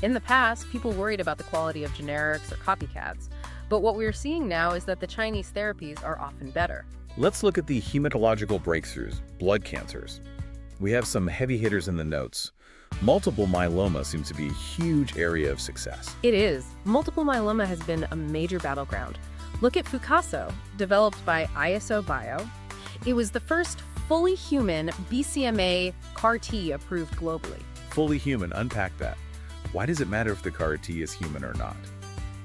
In the past, people worried about the quality of generics or copycats, but what we're seeing now is that the Chinese therapies are often better. Let's look at the hematological breakthroughs, blood cancers. We have some heavy hitters in the notes. Multiple myeloma seems to be a huge area of success. It is. Multiple myeloma has been a major battleground. Look at Fucaso, developed by ISO Bio. It was the first fully human BCMA CAR-T approved globally. Fully human, unpack that. Why does it matter if the CAR-T is human or not?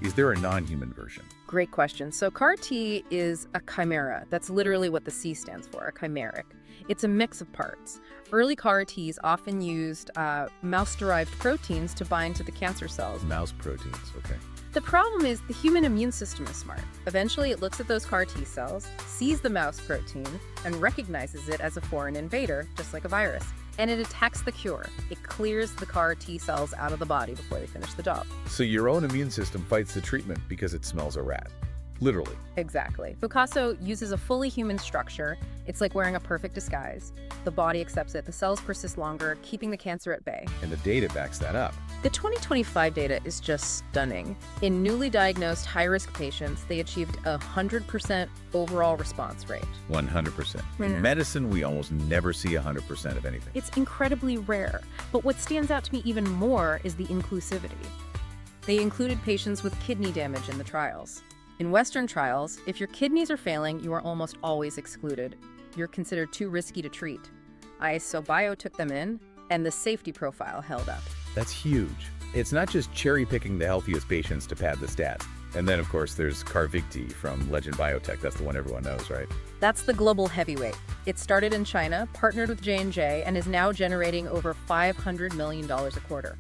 Is there a non-human version? Great question. So CAR-T is a chimera. That's literally what the C stands for, a chimeric. It's a mix of parts. Early CAR-Ts often used mouse-derived proteins to bind to the cancer cells. Mouse proteins, okay. The problem is the human immune system is smart. Eventually, it looks at those CAR-T cells, sees the mouse protein, and recognizes it as a foreign invader, just like a virus. And it attacks the cure. It clears the CAR-T cells out of the body before they finish the job. So your own immune system fights the treatment because it smells a rat. Literally. Exactly. Fucaso uses a fully human structure. It's like wearing a perfect disguise. The body accepts it. The cells persist longer, keeping the cancer at bay. And the data backs that up. The 2025 data is just stunning. In newly diagnosed high-risk patients, they achieved a 100% overall response rate. 100%. In medicine, we almost never see 100% of anything. It's incredibly rare. But what stands out to me even more is the inclusivity. They included patients with kidney damage in the trials. In Western trials, if your kidneys are failing, you are almost always excluded. You're considered too risky to treat. ISO Bio took them in, and the safety profile held up. That's huge. It's not just cherry-picking the healthiest patients to pad the stats. And then, of course, there's Carvykti from Legend Biotech. That's the one everyone knows, right? That's the global heavyweight. It started in China, partnered with J&J, and is now generating over $500 million a quarter.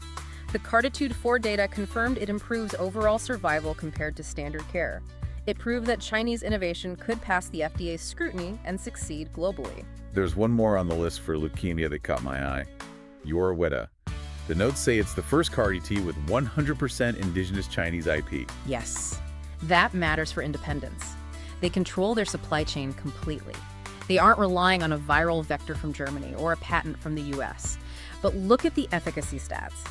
The CARTITUDE-4 data confirmed it improves overall survival compared to standard care. It proved that Chinese innovation could pass the FDA's scrutiny and succeed globally. There's one more on the list for leukemia that caught my eye. Yorweta. The notes say it's the first CAR-T with 100% indigenous Chinese IP. Yes, that matters for independence. They control their supply chain completely. They aren't relying on a viral vector from Germany or a patent from the US. But look at the efficacy stats.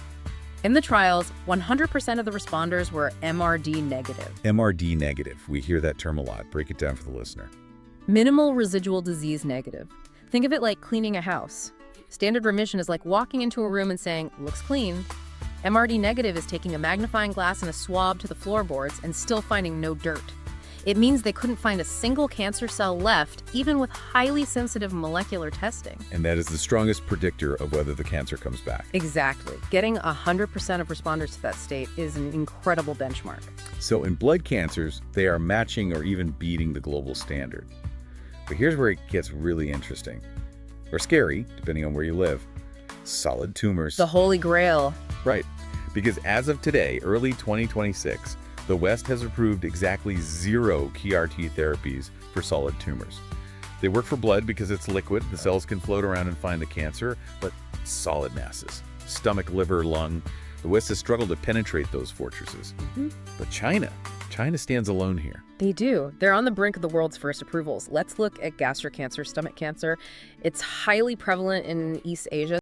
In the trials, 100% of the responders were MRD negative. MRD negative. We hear that term a lot. Break it down for the listener. Minimal residual disease negative. Think of it like cleaning a house. Standard remission is like walking into a room and saying, looks clean. MRD negative is taking a magnifying glass and a swab to the floorboards and still finding no dirt. It means they couldn't find a single cancer cell left, even with highly sensitive molecular testing. And that is the strongest predictor of whether the cancer comes back. Exactly. Getting 100% of responders to that state is an incredible benchmark. So in blood cancers, they are matching or even beating the global standard. But here's where it gets really interesting. Or scary, depending on where you live. Solid tumors. The holy grail. Right. Because as of today, early 2026, the West has approved exactly 0 CAR-T therapies for solid tumors. They work for blood because it's liquid, the cells can float around and find the cancer, but solid masses, stomach, liver, lung, the West has struggled to penetrate those fortresses. But China stands alone here. They do. They're on the brink of the world's first approvals. Let's look at gastric cancer, stomach cancer. It's highly prevalent in East Asia.